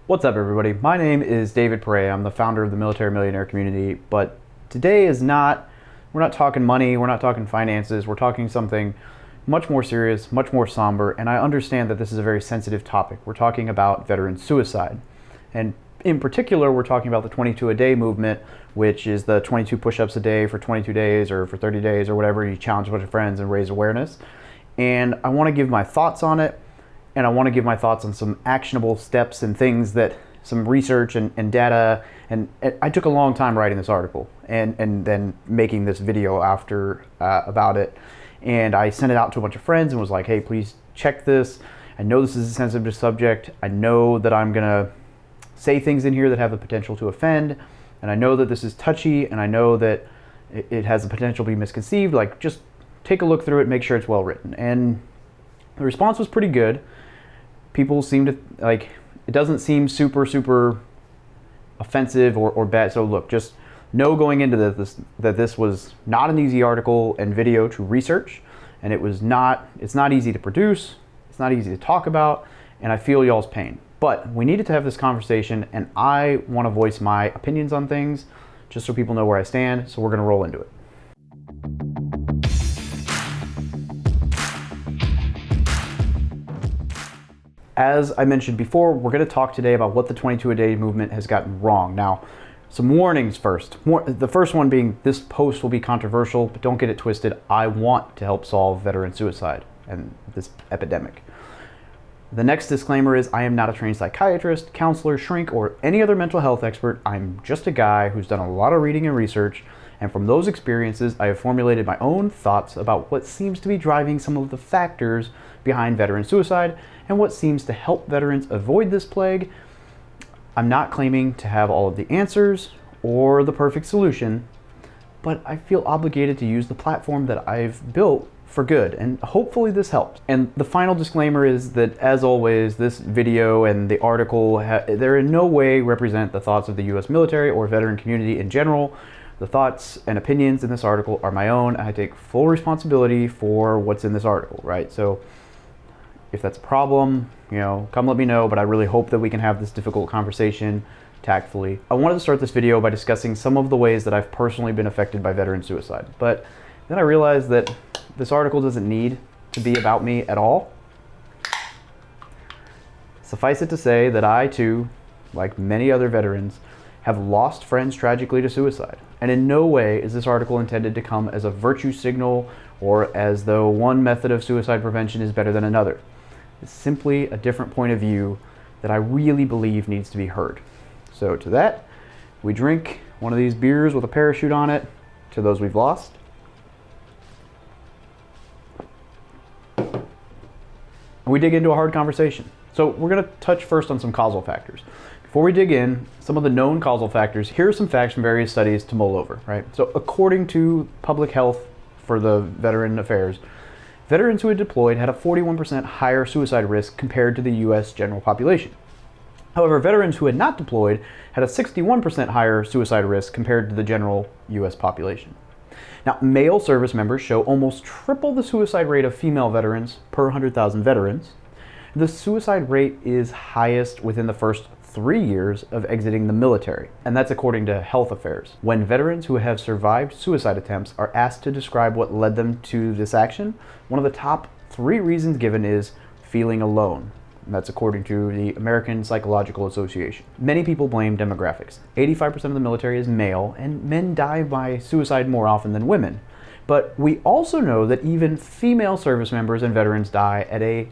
What's up, everybody? My name is David Perea. I'm the founder of the Military Millionaire Community, but today we're not talking money, we're not talking finances, we're talking something much more serious, much more somber, and I understand that this is a very sensitive topic. We're talking about veteran suicide. And in particular, we're talking about the 22 a day movement, which is the 22 push-ups a day for 22 days or for 30 days or whatever. You challenge a bunch of friends and raise awareness. And I want to give my thoughts on it. And I want to give my thoughts on some actionable steps and things that some research and data. And I took a long time writing this article and then making this video after about it. And I sent it out to a bunch of friends and was like, hey, please check this. I know this is a sensitive subject. I know that I'm going to say things in here that have the potential to offend. And I know that this is touchy, and I know that it has the potential to be misconceived. Like, just take a look through it, make sure it's well written. And the response was pretty good. People seem to, like, it doesn't seem super offensive or bad. So look, just know going into this that this was not an easy article and video to research, and it's not easy to produce, it's not easy to talk about, and I feel y'all's pain. But we needed to have this conversation, and I want to voice my opinions on things just so people know where I stand, so we're going to roll into it. As I mentioned before, we're going to talk today about what the 22 a day movement has gotten wrong. Now, some warnings first. The first one being, this post will be controversial, but don't get it twisted. I want to help solve veteran suicide and this epidemic. The next disclaimer is, I am not a trained psychiatrist, counselor, shrink, or any other mental health expert. I'm just a guy who's done a lot of reading and research, and from those experiences, I have formulated my own thoughts about what seems to be driving some of the factors behind veteran suicide and what seems to help veterans avoid this plague. I'm not claiming to have all of the answers or the perfect solution, but I feel obligated to use the platform that I've built for good, and hopefully this helps. And the final disclaimer is that, as always, this video and the article, they're in no way represent the thoughts of the U.S. military or veteran community in general. The thoughts and opinions in this article are my own. I take full responsibility for what's in this article, right? So if that's a problem, come let me know, but I really hope that we can have this difficult conversation tactfully. I wanted to start this video by discussing some of the ways that I've personally been affected by veteran suicide, but then I realized that this article doesn't need to be about me at all. Suffice it to say that I too, like many other veterans, have lost friends tragically to suicide. And in no way is this article intended to come as a virtue signal or as though one method of suicide prevention is better than another. It's simply a different point of view that I really believe needs to be heard. So to that, we drink one of these beers with a parachute on it to those we've lost. And we dig into a hard conversation. So we're going to touch first on some causal factors. Before we dig in, some of the known causal factors, here are some facts from various studies to mull over, right? So according to public health for the Veteran Affairs, veterans who had deployed had a 41% higher suicide risk compared to the U.S. general population. However, veterans who had not deployed had a 61% higher suicide risk compared to the general U.S. population. Now, male service members show almost triple the suicide rate of female veterans per 100,000 veterans. The suicide rate is highest within the first 3 years of exiting the military, and that's according to Health Affairs. When veterans who have survived suicide attempts are asked to describe what led them to this action, one of the top 3 reasons given is feeling alone. And that's according to the American Psychological Association. Many people blame demographics. 85% of the military is male, and men die by suicide more often than women. But we also know that even female service members and veterans die at a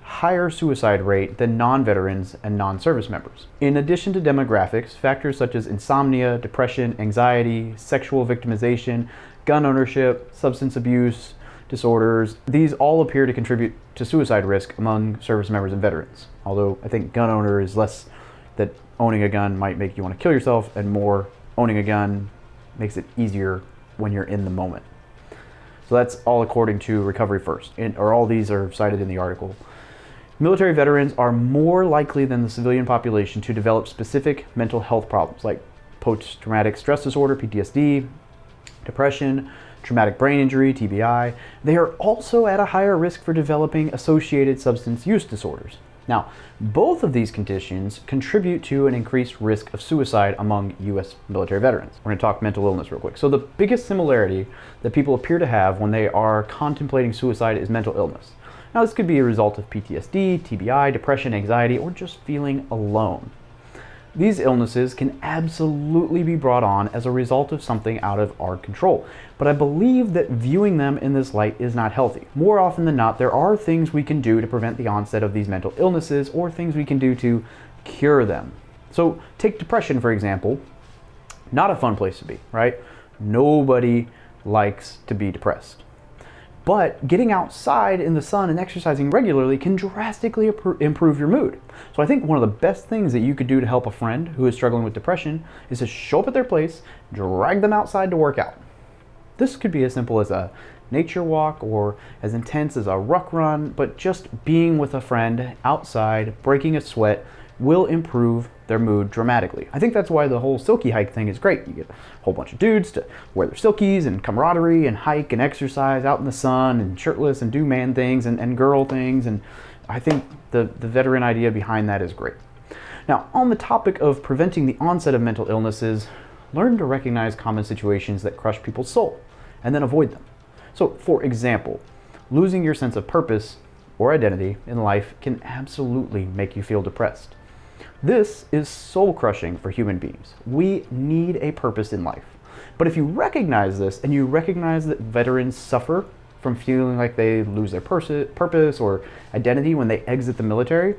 higher suicide rate than non-veterans and non-service members. In addition to demographics, factors such as insomnia, depression, anxiety, sexual victimization, gun ownership, substance abuse disorders, these all appear to contribute to suicide risk among service members and veterans. Although I think gun owner is less that owning a gun might make you want to kill yourself, and more owning a gun makes it easier when you're in the moment. So that's all according to Recovery First, or all these are cited in the article. Military veterans are more likely than the civilian population to develop specific mental health problems like post-traumatic stress disorder, PTSD, depression, traumatic brain injury, TBI. They are also at a higher risk for developing associated substance use disorders. Now, both of these conditions contribute to an increased risk of suicide among U.S. military veterans. We're going to talk mental illness real quick. So the biggest similarity that people appear to have when they are contemplating suicide is mental illness. Now, this could be a result of PTSD, TBI, depression, anxiety, or just feeling alone. These illnesses can absolutely be brought on as a result of something out of our control, but I believe that viewing them in this light is not healthy. More often than not, there are things we can do to prevent the onset of these mental illnesses or things we can do to cure them. So take depression, for example. Not a fun place to be, right? Nobody likes to be depressed. But getting outside in the sun and exercising regularly can drastically improve your mood. So I think one of the best things that you could do to help a friend who is struggling with depression is to show up at their place, drag them outside to work out. This could be as simple as a nature walk or as intense as a ruck run, but just being with a friend outside, breaking a sweat, will improve their mood dramatically. I think that's why the whole silky hike thing is great. You get a whole bunch of dudes to wear their silkies and camaraderie and hike and exercise out in the sun and shirtless and do man things and girl things. And I think the veteran idea behind that is great. Now, on the topic of preventing the onset of mental illnesses, learn to recognize common situations that crush people's soul and then avoid them. So, for example, losing your sense of purpose or identity in life can absolutely make you feel depressed. This is soul-crushing for human beings. We need a purpose in life. But if you recognize this and you recognize that veterans suffer from feeling like they lose their purpose or identity when they exit the military,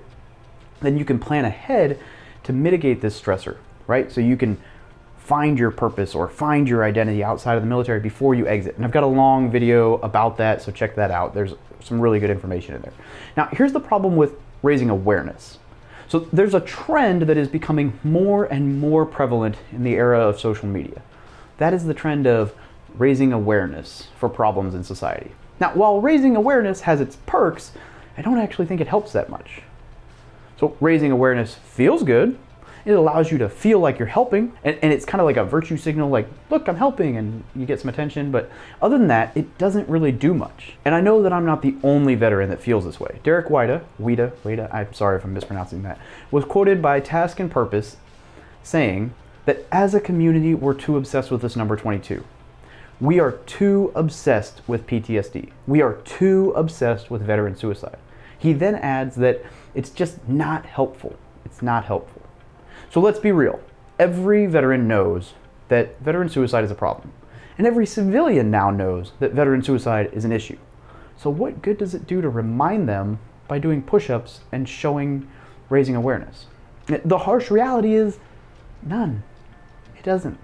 then you can plan ahead to mitigate this stressor, right? So you can find your purpose or find your identity outside of the military before you exit. And I've got a long video about that, so check that out. There's some really good information in there. Now, here's the problem with raising awareness. So there's a trend that is becoming more and more prevalent in the era of social media. That is the trend of raising awareness for problems in society. Now, while raising awareness has its perks, I don't actually think it helps that much. So raising awareness feels good. It allows you to feel like you're helping, and it's kind of like a virtue signal, like, look, I'm helping, and you get some attention, but other than that, it doesn't really do much. And I know that I'm not the only veteran that feels this way. Derek Wida, I'm sorry if I'm mispronouncing that, was quoted by Task and Purpose saying that as a community, we're too obsessed with this number 22. We are too obsessed with PTSD. We are too obsessed with veteran suicide. He then adds that it's just not helpful. It's not helpful. So let's be real. Every veteran knows that veteran suicide is a problem. And every civilian now knows that veteran suicide is an issue. So what good does it do to remind them by doing push-ups and raising awareness? The harsh reality is none. It doesn't.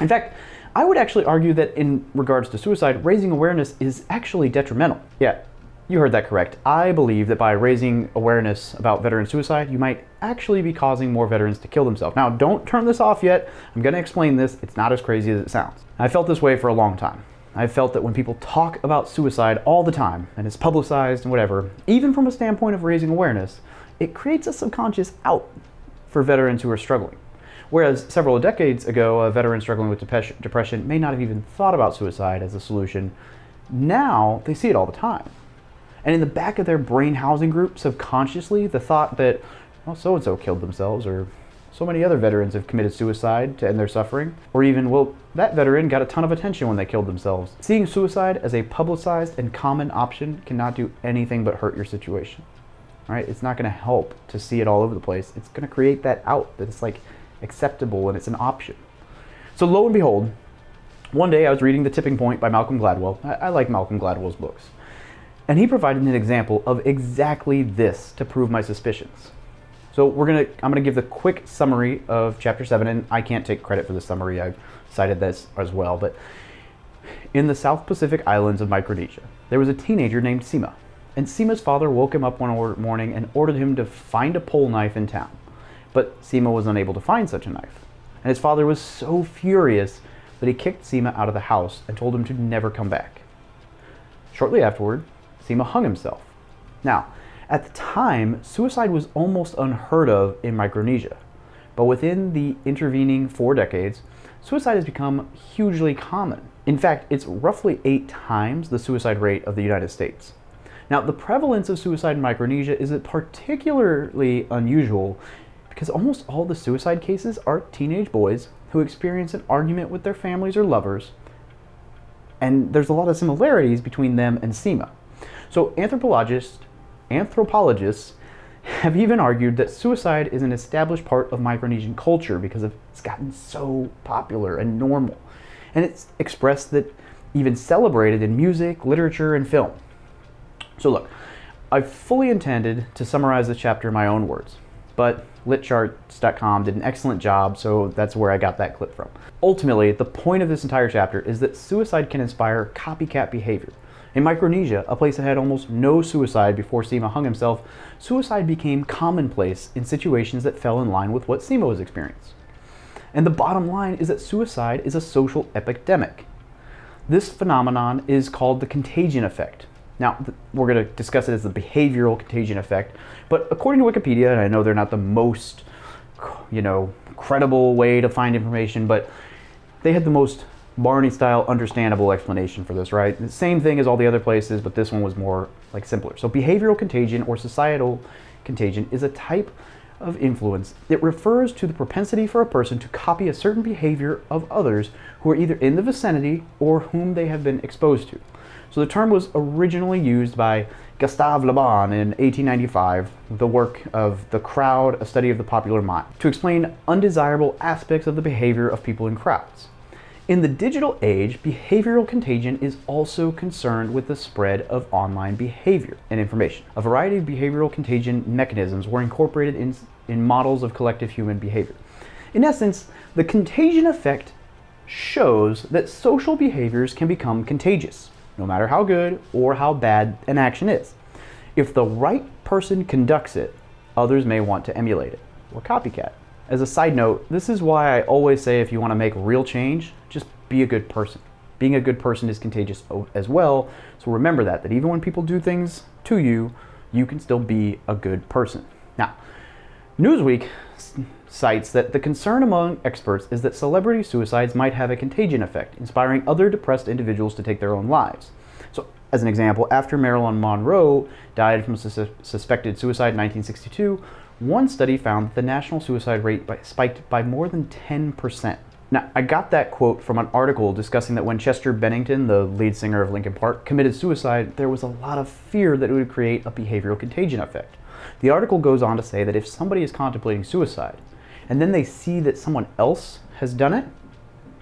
In fact, I would actually argue that in regards to suicide, raising awareness is actually detrimental. Yeah, you heard that correct. I believe that by raising awareness about veteran suicide, you might actually be causing more veterans to kill themselves. Now, don't turn this off yet. I'm going to explain this. It's not as crazy as it sounds. I felt this way for a long time. I've felt that when people talk about suicide all the time, and it's publicized and whatever, even from a standpoint of raising awareness, it creates a subconscious out for veterans who are struggling. Whereas several decades ago, a veteran struggling with depression may not have even thought about suicide as a solution. Now, they see it all the time. And in the back of their brain housing group, subconsciously, the thought that, well, so-and-so killed themselves, or so many other veterans have committed suicide to end their suffering, or even, well, that veteran got a ton of attention when they killed themselves. Seeing suicide as a publicized and common option cannot do anything but hurt your situation, right? It's not going to help to see it all over the place. It's going to create that out that it's like acceptable and it's an option. So lo and behold, one day I was reading The Tipping Point by Malcolm Gladwell. I like Malcolm Gladwell's books. And he provided an example of exactly this to prove my suspicions. So I'm gonna give the quick summary of chapter 7, and I can't take credit for the summary. I've cited this as well. But in the South Pacific islands of Micronesia, there was a teenager named Sima. And Sima's father woke him up one morning and ordered him to find a pole knife in town. But Sima was unable to find such a knife. And his father was so furious that he kicked Sima out of the house and told him to never come back. Shortly afterward, Sima hung himself. Now, at the time, suicide was almost unheard of in Micronesia, but within the intervening 4 decades, suicide has become hugely common. In fact, it's roughly 8 times the suicide rate of the United States. Now, the prevalence of suicide in Micronesia is particularly unusual because almost all the suicide cases are teenage boys who experience an argument with their families or lovers, and there's a lot of similarities between them and SEMA. So anthropologists have even argued that suicide is an established part of Micronesian culture because it's gotten so popular and normal. And it's expressed that even celebrated in music, literature, and film. So look, I fully intended to summarize this chapter in my own words, but litcharts.com did an excellent job, so that's where I got that clip from. Ultimately, the point of this entire chapter is that suicide can inspire copycat behavior. In Micronesia, a place that had almost no suicide before SEMA hung himself, suicide became commonplace in situations that fell in line with what SEMA was experiencing. And the bottom line is that suicide is a social epidemic. This phenomenon is called the contagion effect. Now, we're going to discuss it as the behavioral contagion effect, but according to Wikipedia, and I know they're not the most, credible way to find information, but they had the most Barney-style understandable explanation for this, right? The same thing as all the other places, but this one was more simpler. So behavioral contagion or societal contagion is a type of influence. It refers to the propensity for a person to copy a certain behavior of others who are either in the vicinity or whom they have been exposed to. So the term was originally used by Gustave Le Bon in 1895, the work of The Crowd, A Study of the Popular Mind, to explain undesirable aspects of the behavior of people in crowds. In the digital age, behavioral contagion is also concerned with the spread of online behavior and information. A variety of behavioral contagion mechanisms were incorporated in models of collective human behavior. In essence, the contagion effect shows that social behaviors can become contagious, no matter how good or how bad an action is. If the right person conducts it, others may want to emulate it or copycat. As a side note, this is why I always say if you want to make real change, just be a good person. Being a good person is contagious as well, so remember that even when people do things to you, you can still be a good person. Now, Newsweek cites that the concern among experts is that celebrity suicides might have a contagion effect, inspiring other depressed individuals to take their own lives. So, as an example, after Marilyn Monroe died from suspected suicide in 1962, one study found that the national suicide rate spiked by more than 10%. Now, I got that quote from an article discussing that when Chester Bennington, the lead singer of Linkin Park, committed suicide, there was a lot of fear that it would create a behavioral contagion effect. The article goes on to say that if somebody is contemplating suicide, and then they see that someone else has done it,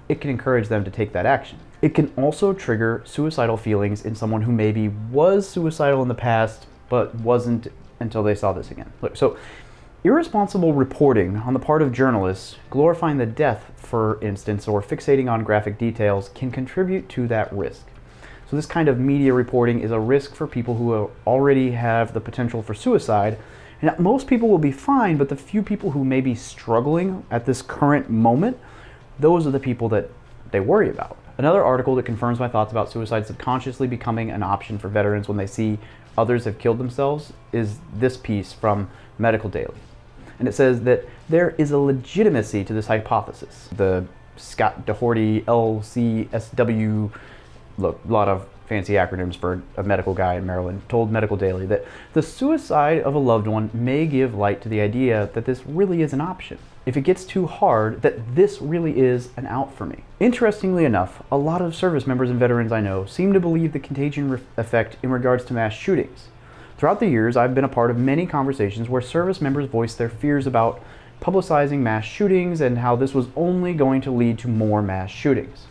it can encourage them to take that action. It can also trigger suicidal feelings in someone who maybe was suicidal in the past, but wasn't until they saw this again. Look, so irresponsible reporting on the part of journalists, glorifying the death, for instance, or fixating on graphic details, can contribute to that risk. So this kind of media reporting is a risk for people who already have the potential for suicide. And most people will be fine, but the few people who may be struggling at this current moment, those are the people that they worry about. Another article that confirms my thoughts about suicide subconsciously becoming an option for veterans when they see others have killed themselves is this piece from Medical Daily. And it says that there is a legitimacy to this hypothesis. The Scott Doherty LCSW, look, a lot of fancy acronyms for a medical guy in Maryland, told Medical Daily that the suicide of a loved one may give light to the idea that this really is an option. If it gets too hard, that this really is an out for me. Interestingly enough, a lot of service members and veterans I know seem to believe the contagion effect in regards to mass shootings. Throughout the years, I've been a part of many conversations where service members voiced their fears about publicizing mass shootings and how this was only going to lead to more mass shootings.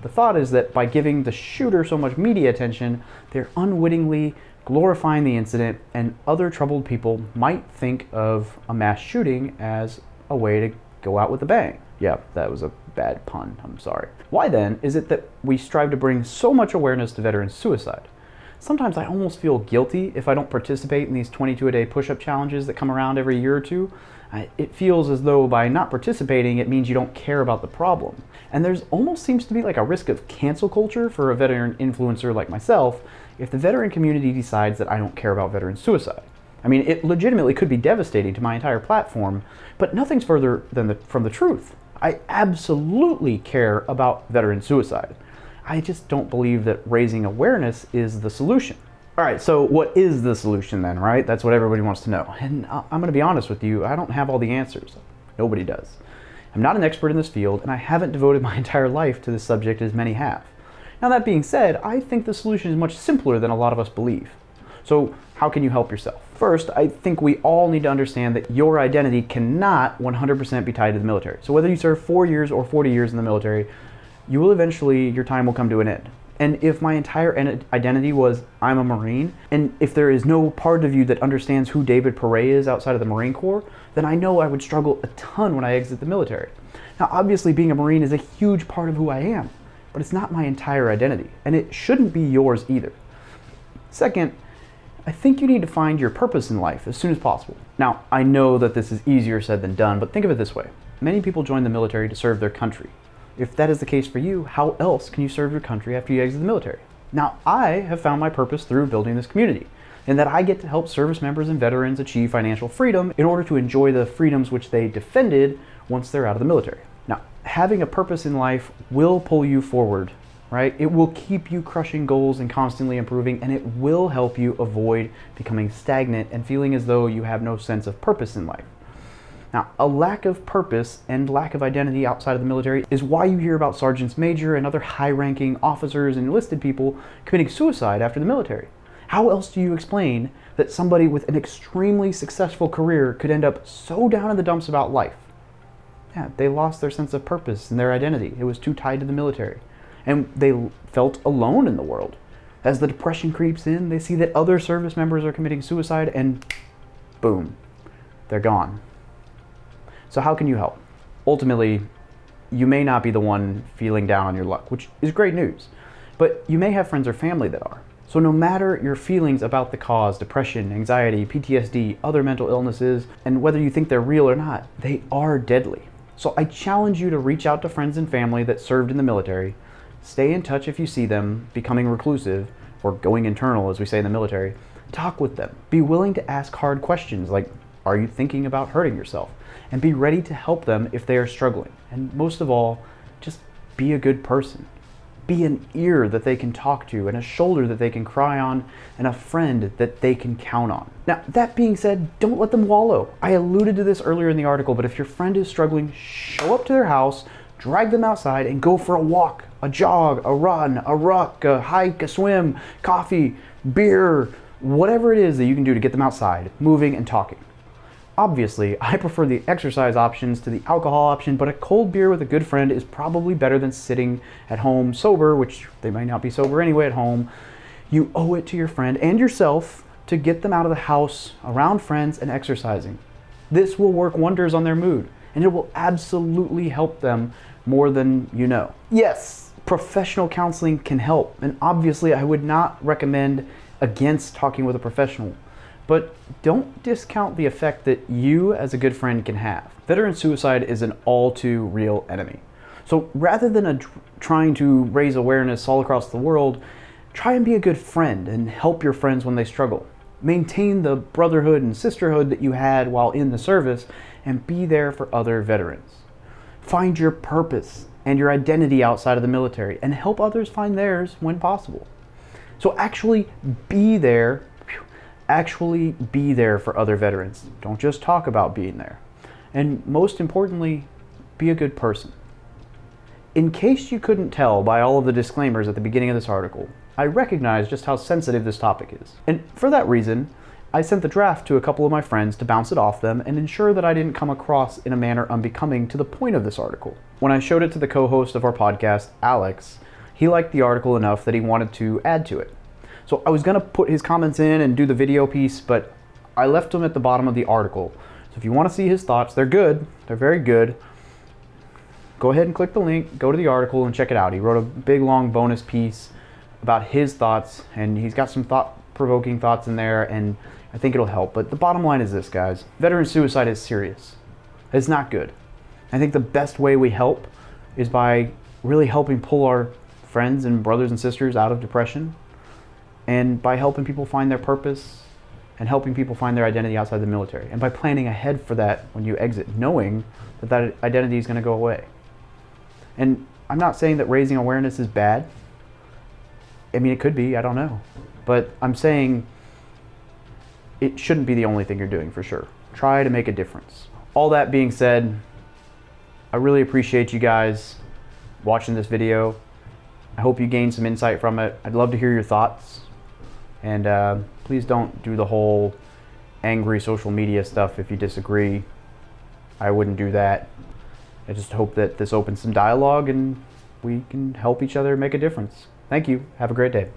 The thought is that by giving the shooter so much media attention, they're unwittingly glorifying the incident, and other troubled people might think of a mass shooting as a way to go out with a bang. Yeah, that was a bad pun, I'm sorry. Why then is it that we strive to bring so much awareness to veteran suicide? Sometimes I almost feel guilty if I don't participate in these 22-a-day push-up challenges that come around every year or two. It feels as though by not participating, it means you don't care about the problem. And there's almost seems to be like a risk of cancel culture for a veteran influencer like myself if the veteran community decides that I don't care about veteran suicide. I mean, it legitimately could be devastating to my entire platform, but nothing's further from the truth. I absolutely care about veteran suicide. I just don't believe that raising awareness is the solution. All right, so what is the solution then, right? That's what everybody wants to know. And I'm going to be honest with you, I don't have all the answers. Nobody does. I'm not an expert in this field, and I haven't devoted my entire life to this subject as many have. Now that being said, I think the solution is much simpler than a lot of us believe. So how can you help yourself? First, I think we all need to understand that your identity cannot 100% be tied to the military. So whether you serve 4 years or 40 years in the military, you will eventually, your time will come to an end. And if my entire identity was, I'm a Marine, and if there is no part of you that understands who David Perret is outside of the Marine Corps, then I know I would struggle a ton when I exit the military. Now, obviously being a Marine is a huge part of who I am, but it's not my entire identity, and it shouldn't be yours either. Second, I think you need to find your purpose in life as soon as possible. Now, I know that this is easier said than done, but think of it this way. Many people join the military to serve their country. If that is the case for you, how else can you serve your country after you exit the military? Now, I have found my purpose through building this community, in that I get to help service members and veterans achieve financial freedom in order to enjoy the freedoms which they defended once they're out of the military. Now, having a purpose in life will pull you forward, right? It will keep you crushing goals and constantly improving, and it will help you avoid becoming stagnant and feeling as though you have no sense of purpose in life. Now, a lack of purpose and lack of identity outside of the military is why you hear about sergeants major and other high-ranking officers and enlisted people committing suicide after the military. How else do you explain that somebody with an extremely successful career could end up so down in the dumps about life? Yeah, they lost their sense of purpose and their identity. It was too tied to the military. And they felt alone in the world. As the depression creeps in, they see that other service members are committing suicide and boom, they're gone. So how can you help? Ultimately, you may not be the one feeling down on your luck, which is great news, but you may have friends or family that are. So no matter your feelings about the cause, depression, anxiety, PTSD, other mental illnesses, and whether you think they're real or not, they are deadly. So I challenge you to reach out to friends and family that served in the military, stay in touch if you see them becoming reclusive, or going internal as we say in the military, talk with them. Be willing to ask hard questions like, are you thinking about hurting yourself? And be ready to help them if they are struggling. And most of all, just be a good person. Be an ear that they can talk to, and a shoulder that they can cry on, and a friend that they can count on. Now, that being said, don't let them wallow. I alluded to this earlier in the article, but if your friend is struggling, show up to their house, drag them outside, and go for a walk, a jog, a run, a ruck, a hike, a swim, coffee, beer, whatever it is that you can do to get them outside, moving and talking. Obviously, I prefer the exercise options to the alcohol option, but a cold beer with a good friend is probably better than sitting at home sober, which they might not be sober anyway at home. You owe it to your friend and yourself to get them out of the house, around friends, and exercising. This will work wonders on their mood, and it will absolutely help them more than you know. Yes, professional counseling can help, and obviously I would not recommend against talking with a professional. But don't discount the effect that you as a good friend can have. Veteran suicide is an all too real enemy. So rather than trying to raise awareness all across the world, try and be a good friend and help your friends when they struggle. Maintain the brotherhood and sisterhood that you had while in the service, and be there for other veterans. Find your purpose and your identity outside of the military, and help others find theirs when possible. So actually be there for other veterans. Don't just talk about being there. And most importantly, be a good person. In case you couldn't tell by all of the disclaimers at the beginning of this article, I recognize just how sensitive this topic is. And for that reason, I sent the draft to a couple of my friends to bounce it off them and ensure that I didn't come across in a manner unbecoming to the point of this article. When I showed it to the co-host of our podcast, Alex, he liked the article enough that he wanted to add to it. So I was going to put his comments in and do the video piece, but I left them at the bottom of the article. So if you want to see his thoughts, they're good. They're very good. Go ahead and click the link, go to the article and check it out. He wrote a big long bonus piece about his thoughts, and he's got some thought-provoking thoughts in there, and I think it'll help. But the bottom line is this, guys. Veteran suicide is serious. It's not good. I think the best way we help is by really helping pull our friends and brothers and sisters out of depression, and by helping people find their purpose and helping people find their identity outside the military, and by planning ahead for that when you exit, knowing that that identity is going to go away. And I'm not saying that raising awareness is bad. I mean, it could be, I don't know. but I'm saying it shouldn't be the only thing you're doing for sure. Try to make a difference. All that being said, I really appreciate you guys watching this video. I hope you gained some insight from it. I'd love to hear your thoughts. And please don't do the whole angry social media stuff if you disagree. I wouldn't do that. I just hope that this opens some dialogue and we can help each other make a difference. Thank you. Have a great day.